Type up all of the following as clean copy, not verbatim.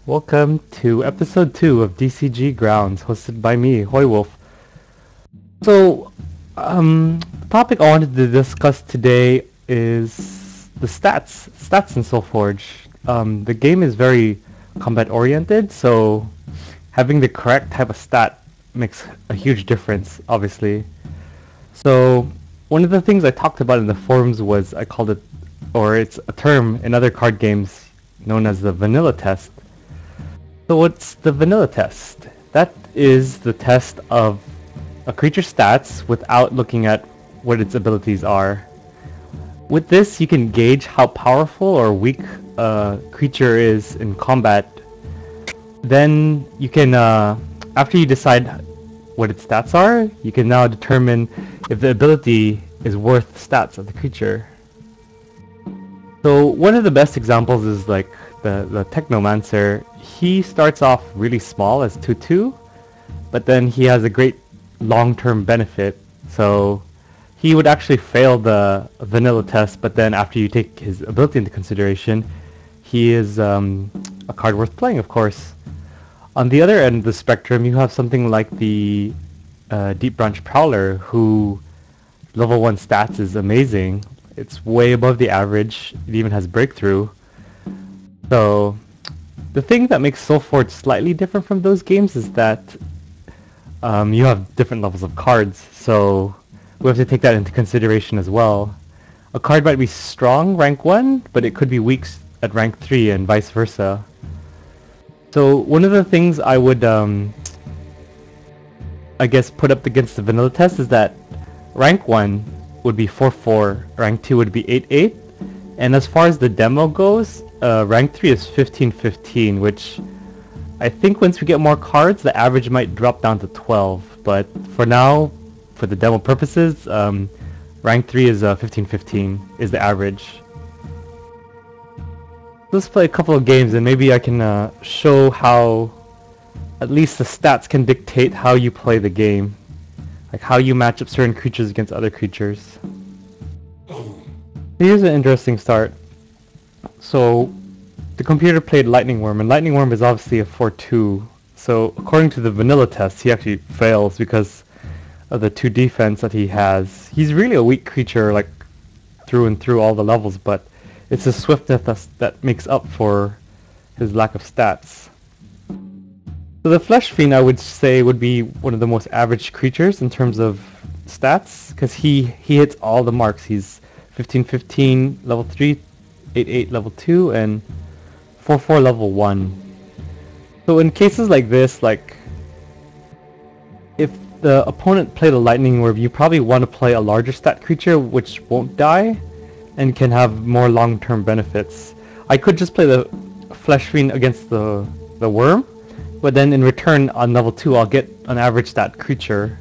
Welcome to episode 2 of DCG Grounds, hosted by me, Hoy Wolf. The topic I wanted to discuss today is the stats in Soulforge. The game is very combat oriented, so having the correct type of stat makes a huge difference, obviously. So one of the things I talked about in the forums was I called it, or it's a term in other card games known as the vanilla test. So what's the vanilla test? That is the test of a creature's stats without looking at what its abilities are. With this, you can gauge how powerful or weak a creature is in combat. Then you can, after you decide what its stats are, you can now determine if the ability is worth the stats of the creature. So one of the best examples is like the Technomancer. He starts off really small as 2/2, but then he has a great long-term benefit. So he would actually fail the vanilla test, but then after you take his ability into consideration, he is a card worth playing, of course. On the other end of the spectrum, you have something like the Deep Branch Prowler, who level 1 stats is amazing. It's way above the average. It even has breakthrough. So the thing that makes Soulforge slightly different from those games is that you have different levels of cards, so we have to take that into consideration as well. A card might be strong rank 1, but it could be weak at rank 3 and vice versa. So one of the things I would I guess put up against the vanilla test is that rank 1 would be 4/4, rank 2 would be 8/8, and as far as the demo goes, rank 3 is 15/15, which I think once we get more cards, the average might drop down to 12. But for now, for the demo purposes, rank 3 is 15/15 is the average. Let's play a couple of games and maybe I can show how at least the stats can dictate how you play the game. Like how you match up certain creatures against other creatures. Here's an interesting start. So the computer played Lightning Worm, and Lightning Worm is obviously a 4/2. So according to the vanilla test, he actually fails because of the 2 defense that he has. He's really a weak creature, like through and through all the levels, but it's his swiftness that makes up for his lack of stats. So the Flesh Fiend, I would say, would be one of the most average creatures in terms of stats, because he hits all the marks. He's 15/15 level 3, 8/8 level 2, and 4/4 level 1. So in cases like this, like if the opponent played a Lightning Orb, you probably want to play a larger stat creature which won't die and can have more long-term benefits. I could just play the Flesh Fiend against the Worm, but then in return on level 2 I'll get an average stat creature.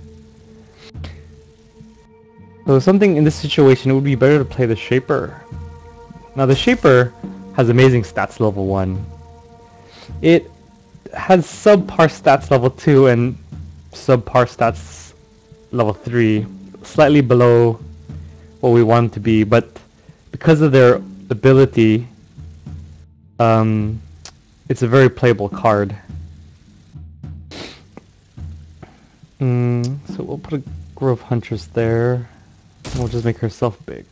So something in this situation, it would be better to play the Shaper. Now the Shaper has amazing stats level 1. It has subpar stats level 2 and subpar stats level 3, slightly below what we want to be, but because of their ability, it's a very playable card. So we'll put a Grove Huntress there. We'll just make herself big.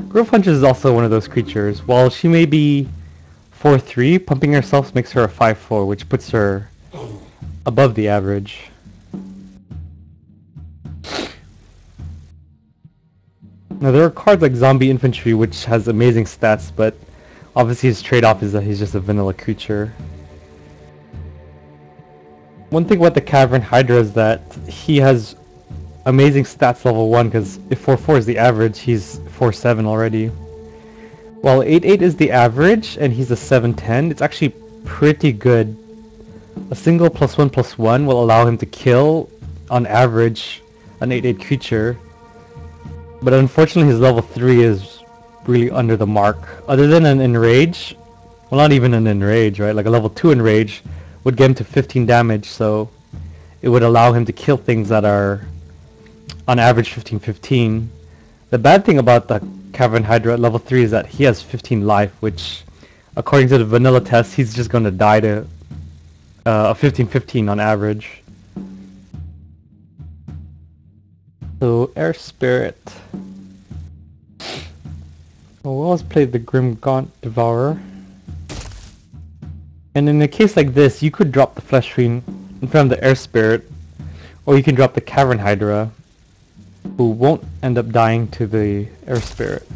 Grove Huntress is also one of those creatures. While she may be 4/3, pumping herself makes her a 5/4, which puts her above the average. Now there are cards like Zombie Infantry, which has amazing stats, but obviously his trade-off is that he's just a vanilla creature. One thing about the Cavern Hydra is that he has amazing stats level 1, because if 4/4 is the average, he's 4/7 already. While 8/8 is the average and he's a 7/10, it's actually pretty good. A single +1/+1 will allow him to kill, on average, an 8/8 creature. But unfortunately his level 3 is really under the mark. Other than an Enrage, well, not even an Enrage, right? Like a level 2 Enrage would get him to 15 damage, so it would allow him to kill things that are on average 15/15. The bad thing about the Cavern Hydra at level 3 is that he has 15 life, which according to the vanilla test, he's just going to die to a 15-15 on average. So Air Spirit. Well, we'll always play the Grim Gaunt Devourer. And in a case like this, you could drop the Flesh Fiend in front of the Air Spirit, or you can drop the Cavern Hydra, who won't end up dying to the Air Spirit.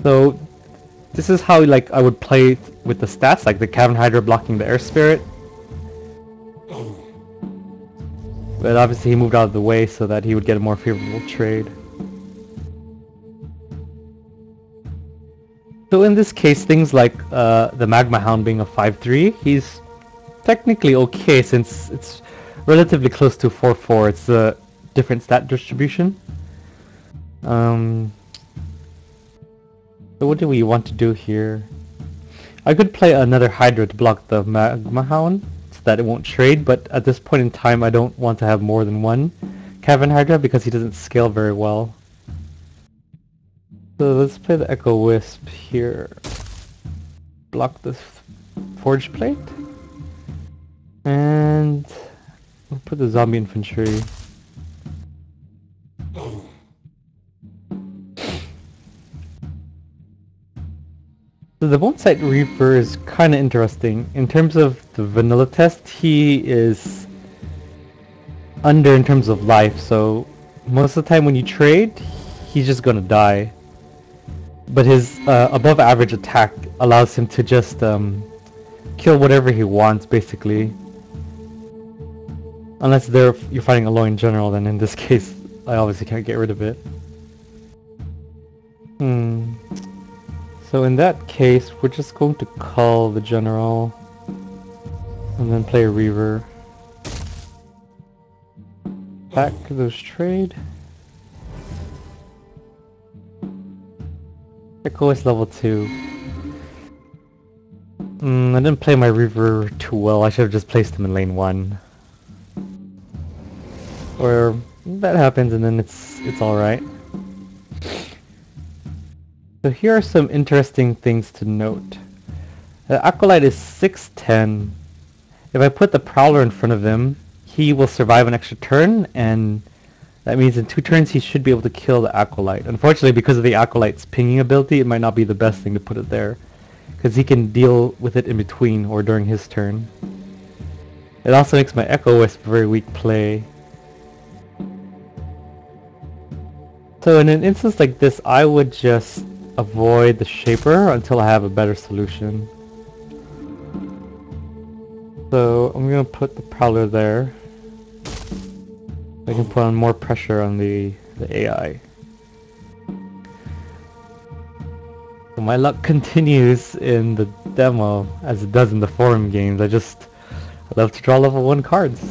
So this is how like I would play with the stats, like the Cavern Hydra blocking the Air Spirit. But obviously he moved out of the way so that he would get a more favorable trade. So in this case, things like the Magma Hound being a 5-3, he's technically okay since it's relatively close to 4-4. It's a different stat distribution. So what do we want to do here? I could play another Hydra to block the Magma Hound so that it won't trade, but at this point in time I don't want to have more than one Cavern Hydra because he doesn't scale very well. So let's play the Echo Wisp here. Block this Forge Plate. And we'll put the Zombie Infantry. So the Bone Sight Reaper is kind of interesting. In terms of the vanilla test, he is under in terms of life, so most of the time when you trade, he's just gonna die. But his above average attack allows him to just kill whatever he wants, basically. Unless you're fighting a Loin General, then in this case, I obviously can't get rid of it. So in that case, we're just going to call the General and then play a Reaver. Back to those trade. Echo is level 2. I didn't play my Reaver too well. I should have just placed him in lane 1. Or that happens and then it's alright. So here are some interesting things to note. The Acolyte is 6'10". If I put the Prowler in front of him, he will survive an extra turn, and that means in 2 turns he should be able to kill the Acolyte. Unfortunately, because of the Acolyte's pinging ability, it might not be the best thing to put it there, because he can deal with it in between or during his turn. It also makes my Echo Wisp a very weak play. So in an instance like this, I would just avoid the Shaper until I have a better solution. So I'm going to put the Prowler there. I can put on more pressure on the AI. So my luck continues in the demo as it does in the forum games. I love to draw level 1 cards.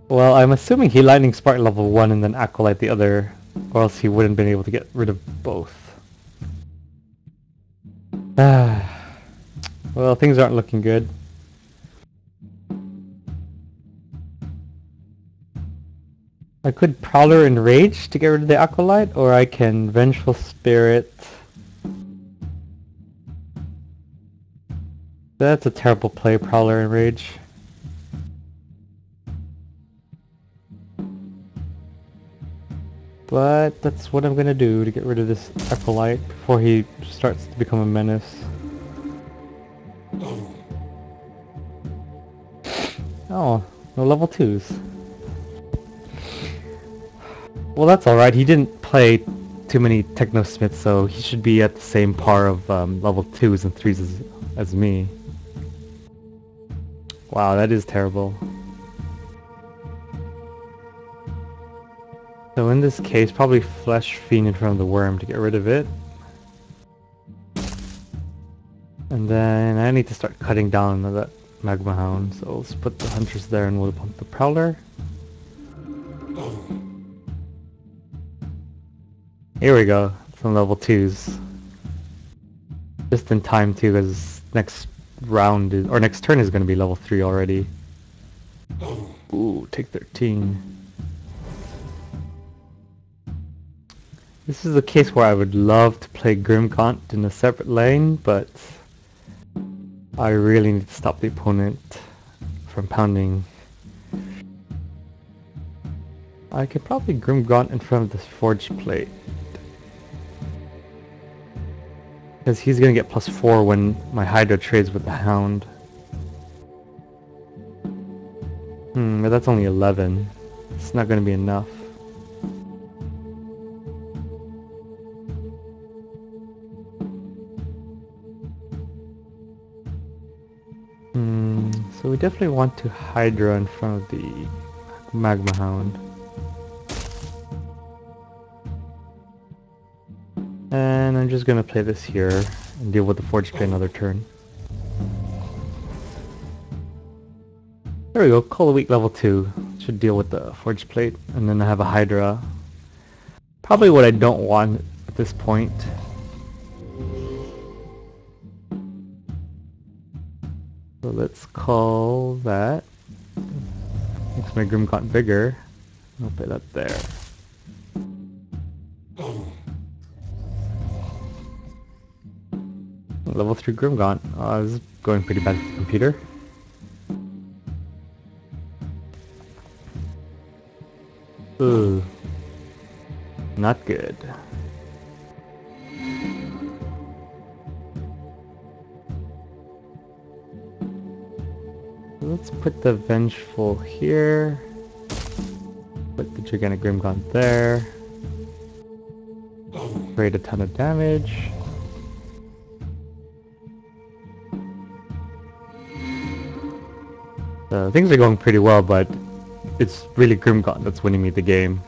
Well, I'm assuming he Lightning Spark level 1 and then Acolyte the other, or else he wouldn't been able to get rid of both. Well, things aren't looking good. I could Prowler Enrage to get rid of the Acolyte, or I can Vengeful Spirit. That's a terrible play, Prowler Enrage. But that's what I'm gonna do to get rid of this Acolyte before he starts to become a menace. Oh, no level 2s. Well, that's alright. He didn't play too many Technosmiths, so he should be at the same par of level 2s and 3s as me. Wow, that is terrible. So in this case, probably Flesh Fiend in front of the Worm to get rid of it. And then I need to start cutting down that Magma Hound, so let's put the Hunters there and we'll pump the Prowler. Here we go, some level 2s. Just in time too, because next round is, or next turn is going to be level 3 already. Ooh, take 13. This is a case where I would love to play Grimgaunt in a separate lane, but I really need to stop the opponent from pounding. I could probably Grimgaunt in front of this Forge Plate, because he's gonna get +4 when my Hydra trades with the Hound. But that's only 11. It's not gonna be enough. So we definitely want to Hydra in front of the Magma Hound. And I'm just gonna play this here and deal with the Forge Plate another turn. There we go, Call a Weak level 2. Should deal with the Forge Plate, and then I have a Hydra. Probably what I don't want at this point. So let's call that. Makes my Grimgaunt bigger. I'll put that there. Level 3 Grimgaunt. Oh, this is going pretty bad with the computer. Ooh. Not good. Let's put the Vengeful here. Put the Gigantic Grimgaunt there. Create a ton of damage. Things are going pretty well, but it's really Grimgaunt that's winning me the game.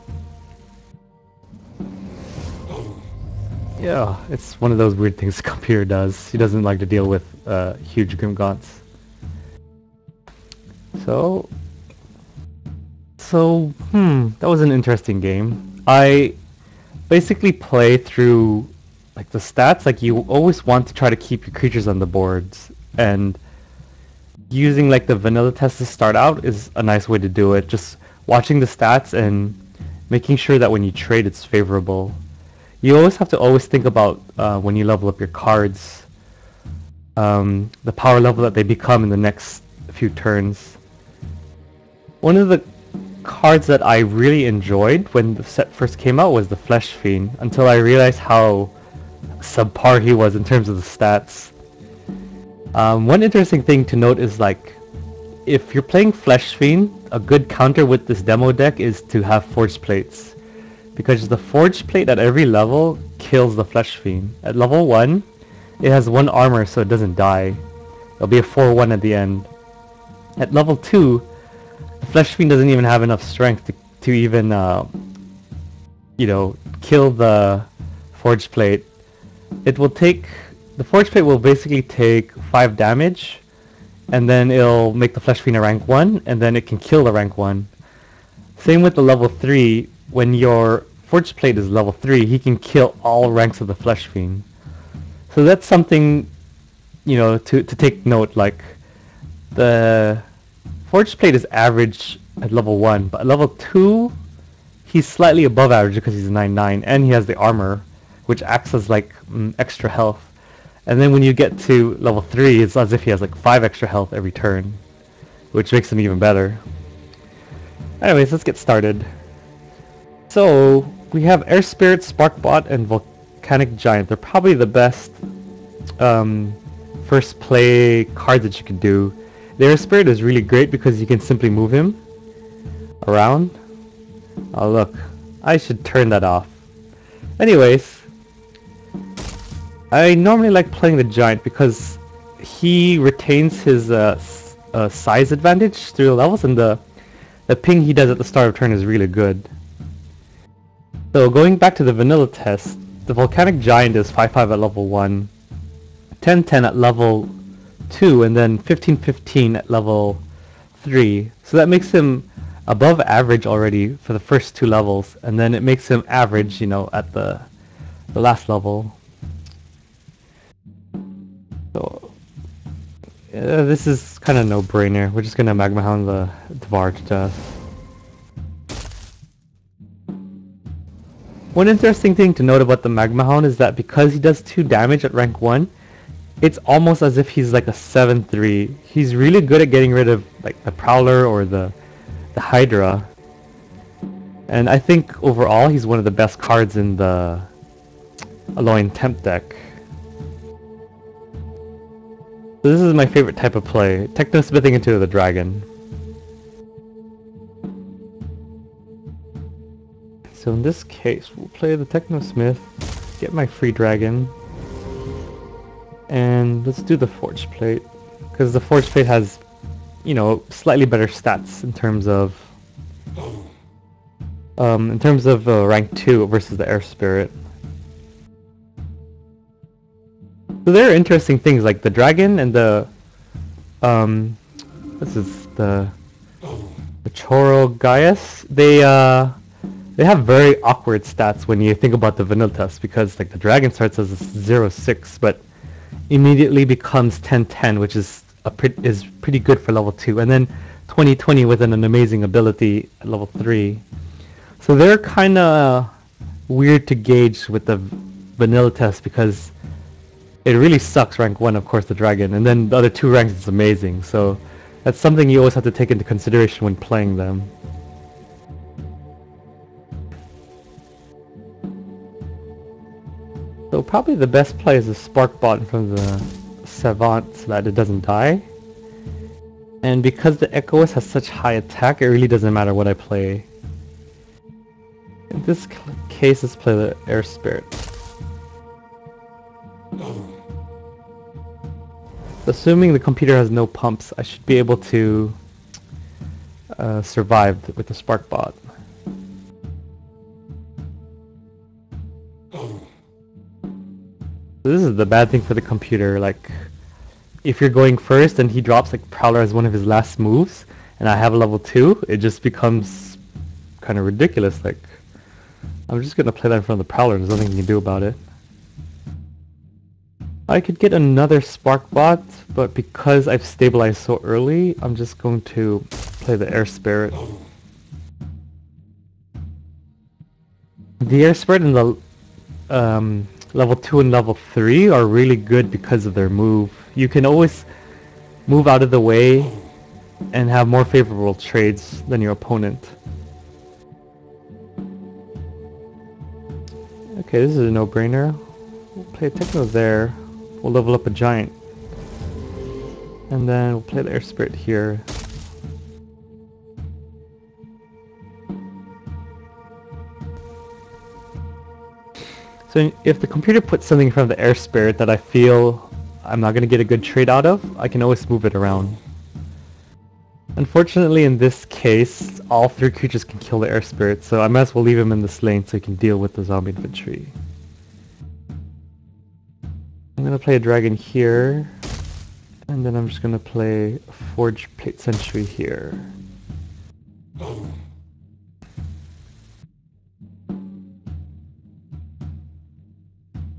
Yeah, it's one of those weird things the computer does. He doesn't like to deal with huge Grimgaunts. So, that was an interesting game. I basically play through like the stats. Like, you always want to try to keep your creatures on the boards, and using like the vanilla test to start out is a nice way to do it. Just watching the stats and making sure that when you trade it's favorable. You always have to think about when you level up your cards, the power level that they become in the next few turns. One of the cards that I really enjoyed when the set first came out was the Flesh Fiend, until I realized how subpar he was in terms of the stats. One interesting thing to note is, like, if you're playing Flesh Fiend, a good counter with this demo deck is to have Forge Plates, because the Forge Plate at every level kills the Flesh Fiend. At level 1, it has 1 armor, so it doesn't die. It'll be a 4-1 at the end. At level 2, the Flesh Fiend doesn't even have enough strength to even, kill the Forge Plate. The Forge Plate will basically take 5 damage, and then it'll make the Flesh Fiend a rank 1, and then it can kill the rank 1. Same with the level 3, when your Forge Plate is level 3, he can kill all ranks of the Flesh Fiend. So that's something, to take note. Like, the Forge Plate is average at level 1, but at level 2, he's slightly above average because he's 9/9, and he has the armor, which acts as like extra health. And then when you get to level 3, it's as if he has like 5 extra health every turn, which makes him even better. Anyways, let's get started. So, we have Air Spirit, Sparkbot, and Volcanic Giant. They're probably the best first play cards that you can do. The Air Spirit is really great because you can simply move him around. Oh look, I should turn that off. Anyways, I normally like playing the Giant because he retains his size advantage through the levels, and the ping he does at the start of turn is really good. So going back to the vanilla test, the Volcanic Giant is 5/5 at level 1, 10/10 at level 2, and then 15/15 at level 3. So that makes him above average already for the first 2 levels, and then it makes him average, at the last level. So this is kind of no-brainer. We're just gonna Magma Hound the Devar to death. One interesting thing to note about the Magma Hound is that because he does 2 damage at rank 1, it's almost as if he's like a 7-3. He's really good at getting rid of like the Prowler or the Hydra. And I think overall he's one of the best cards in the Alloying Temp deck. So this is my favorite type of play, Techno-Smithing into the Dragon. So in this case, we'll play the Techno-Smith, get my free dragon, and let's do the Forge Plate, because the Forge Plate has, you know, slightly better stats in terms of rank 2 versus the Air Spirit. So there are interesting things like the dragon and the this is the Choro Gaius. They have very awkward stats when you think about the vanilla test, because like the dragon starts as 0-6 but immediately becomes 10-10, which is pretty good for level 2, and then 20-20 with an amazing ability at level 3. So they're kind of weird to gauge with the vanilla test, because it really sucks rank 1, of course, the dragon, and then the other 2 ranks is amazing. So that's something you always have to take into consideration when playing them. So probably the best play is the Spark Bot in front of the Savant so that it doesn't die. And because the Echoist has such high attack, it really doesn't matter what I play. In this case, let's play the Air Spirit. Assuming the computer has no pumps, I should be able to survive with the Spark Bot. So this is the bad thing for the computer, like if you're going first and he drops like Prowler as one of his last moves and I have a level 2, it just becomes kind of ridiculous. Like, I'm just gonna play that in front of the Prowler, there's nothing you can do about it. I could get another Spark Bot, but because I've stabilized so early, I'm just going to play the Air Spirit. The Air Spirit and the level 2 and level 3 are really good because of their move. You can always move out of the way and have more favorable trades than your opponent. Okay, this is a no-brainer. We'll play a Techno there. We'll level up a Giant. And then we'll play the Air Spirit here. So if the computer puts something in front of the Air Spirit that I feel I'm not going to get a good trade out of, I can always move it around. Unfortunately, in this case, all 3 creatures can kill the Air Spirit, so I might as well leave him in this lane so he can deal with the zombie infantry. I'm going to play a dragon here, and then I'm just going to play a Forge Plate Sentry here.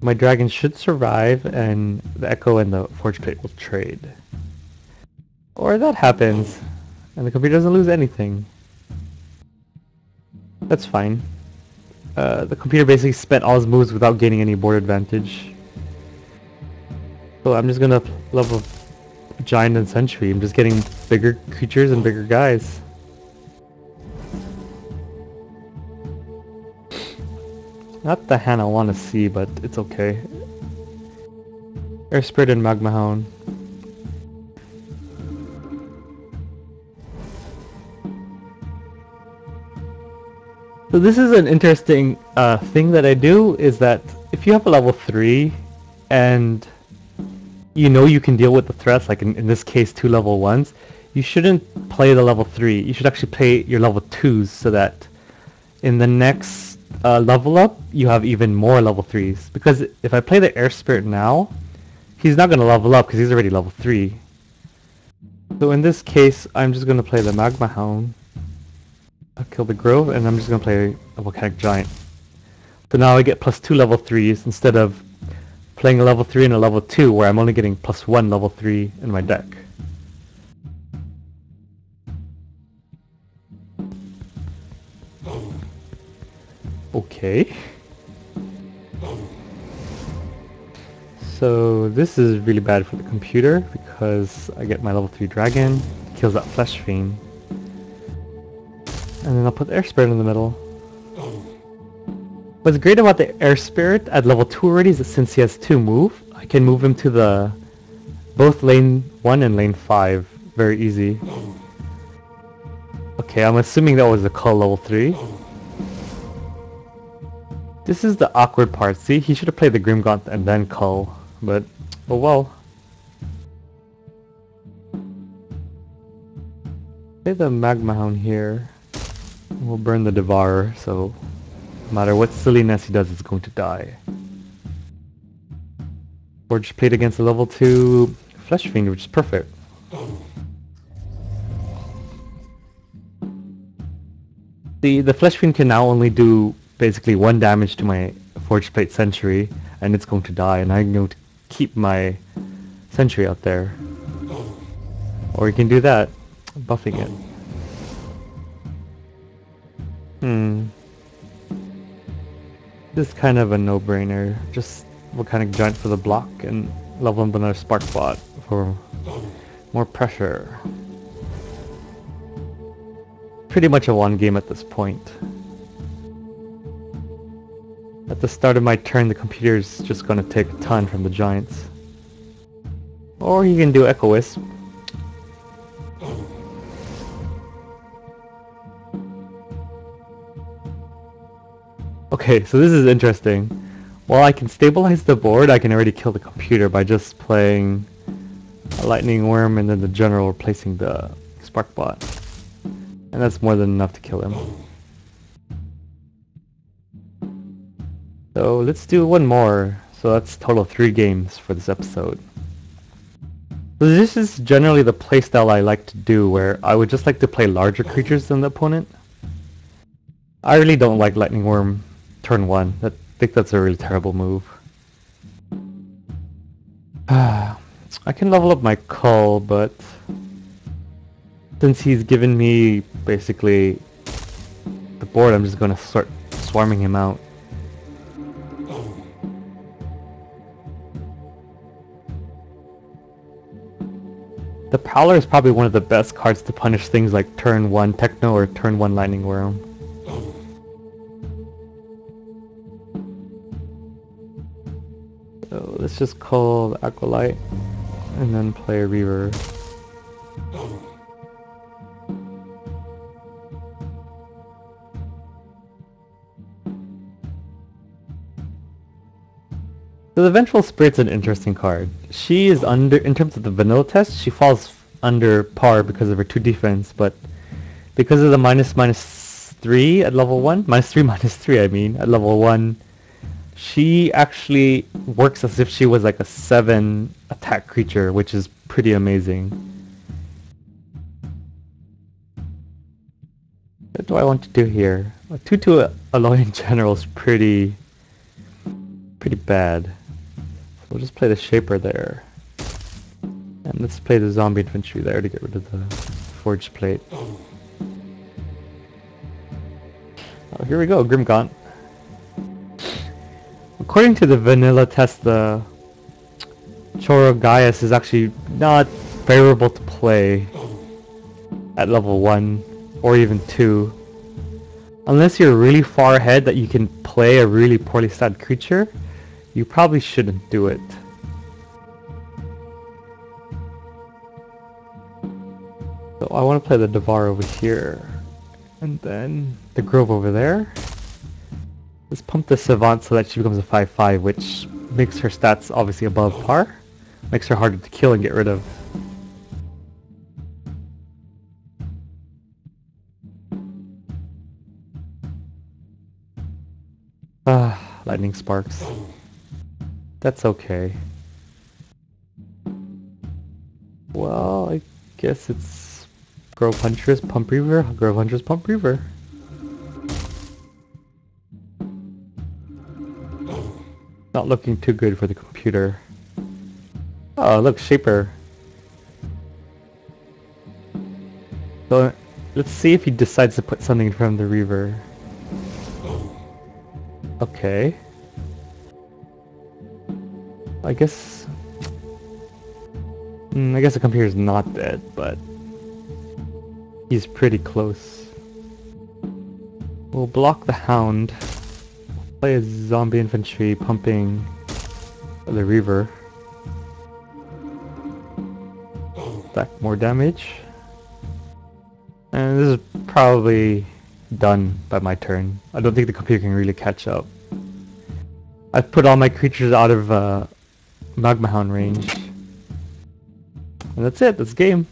My dragon should survive, and the Echo and the Forge Plate will trade. Or that happens, and the computer doesn't lose anything. That's fine. The computer basically spent all his moves without gaining any board advantage. So I'm just gonna level Giant and Sentry. I'm just getting bigger creatures and bigger guys. Not the hand I want to see, but it's okay. Air Spirit and Magma Hound. So this is an interesting thing that I do, is that if you have a level 3 and you know you can deal with the threats, like in this case 2 level 1s, you shouldn't play the level 3. You should actually play your level 2s so that in the next level up you have even more level 3s. Because if I play the Air Spirit now, he's not going to level up because he's already level 3. So in this case, I'm just going to play the Magma Hound. I'll kill the Grove, and I'm just going to play a Volcanic Giant. So now I get +2 level 3s instead of playing a level 3 and a level 2 where I'm only getting +1 level 3 in my deck. Okay. So this is really bad for the computer because I get my level 3 dragon, kills that flesh fiend. And then I'll put the air spirit in the middle. What's great about the air spirit at level 2 already is that since he has 2 move, I can move him to the both lane 1 and lane 5 very easy. Okay, I'm assuming that was a cull level 3. This is the awkward part. See, he should have played the Grimgaunt and then cull, but oh well. Play the Magma Hound here. We'll burn the Devourer, so no matter what silliness he does, it's going to die. Forge played against a level 2 Flesh Fiend, which is perfect. The Flesh Fiend can now only do basically 1 damage to my Forge Plate Sentry, and it's going to die, and I'm going to keep my Sentry out there. Or you can do that, buffing it. This is kind of a no-brainer. Just Volcanic Giant for the block and level up another Spark Bot for more pressure. Pretty much a one game at this point. At the start of my turn, the computer's just gonna take a ton from the giants. Or you can do Echo Wisp. Okay, so this is interesting. While I can stabilize the board, I can already kill the computer by just playing a Lightning Worm and then the general replacing the Spark Bot. And that's more than enough to kill him. So let's do one more. So that's a total of 3 games for this episode. So this is generally the playstyle I like to do, where I would just like to play larger creatures than the opponent. I really don't like Lightning Worm turn 1. I think that's a really terrible move. I can level up my Cull, but since he's given me basically the board, I'm just gonna start swarming him out. The Prowler is probably one of the best cards to punish things like turn 1 Techno or turn 1 Lightning Worm. So let's just call the Acolyte and then play a Reaver. So the Vengeful Spirit's an interesting card. She is under, in terms of the vanilla test, she falls under par because of her 2 defense, but because of the -3 at level 1, -3 I mean, at level 1, she actually works as if she was like a 7 attack creature, which is pretty amazing. What do I want to do here? A 2/2 Alolan General is pretty bad. So we'll just play the Shaper there. And let's play the Zombie Infantry there to get rid of the Forged Plate. Oh, here we go, Grimgaunt. According to the vanilla test, the Chorogaius is actually not favorable to play at level 1 or even 2. Unless you're really far ahead that you can play a really poorly statted creature, you probably shouldn't do it. So I want to play the Devar over here. And then the Grove over there. Let's pump the Savant so that she becomes a 5/5, which makes her stats obviously above par. Makes her harder to kill and get rid of. Lightning Sparks. That's okay. Well, I guess it's Grove Huntress, Pump Reaver, Grove Huntress, Pump Reaver. Not looking too good for the computer. Oh, look, Shaper. So, let's see if he decides to put something in front of the Reaver. Okay. I guess... I guess the computer's not dead, but... he's pretty close. We'll block the Hound. Play a zombie infantry pumping the Reaver. Stack more damage. And this is probably done by my turn. I don't think the computer can really catch up. I've put all my creatures out of Magma Hound range. And that's it, that's game.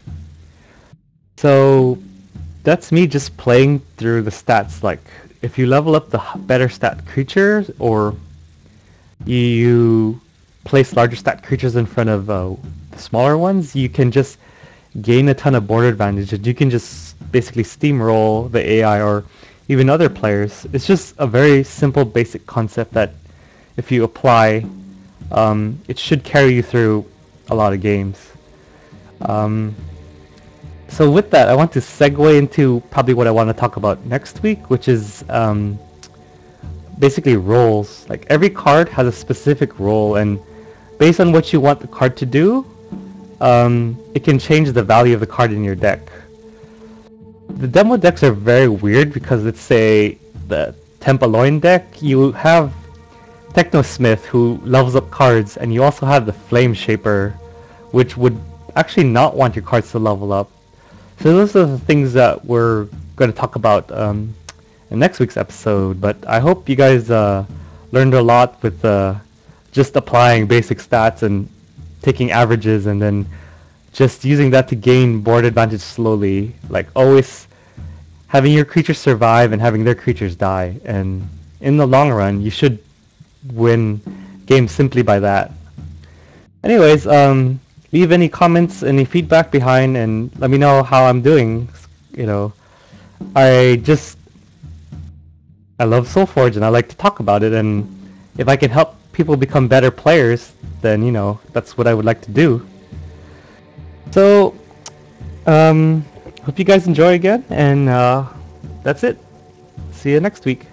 So that's me just playing through the stats. Like, if you level up the better stat creatures, or you place larger stat creatures in front of the smaller ones, you can just gain a ton of border advantage, and you can just basically steamroll the AI or even other players. It's just a very simple basic concept that if you apply, it should carry you through a lot of games. So with that, I want to segue into probably what I want to talk about next week, which is basically roles. Like, every card has a specific role, and based on what you want the card to do, it can change the value of the card in your deck. The demo decks are very weird because, let's say, the Tempaloin deck, you have Technosmith who levels up cards, and you also have the Flame Shaper, which would actually not want your cards to level up. So those are the things that we're going to talk about in next week's episode. But I hope you guys learned a lot with just applying basic stats and taking averages, and then just using that to gain board advantage slowly. Like, always having your creatures survive and having their creatures die. And in the long run, you should win games simply by that. Anyways, leave any comments, any feedback behind, and let me know how I'm doing. You know, I love Soulforge, and I like to talk about it, and if I can help people become better players, then, you know, that's what I would like to do. So, hope you guys enjoy again, and that's it. See you next week.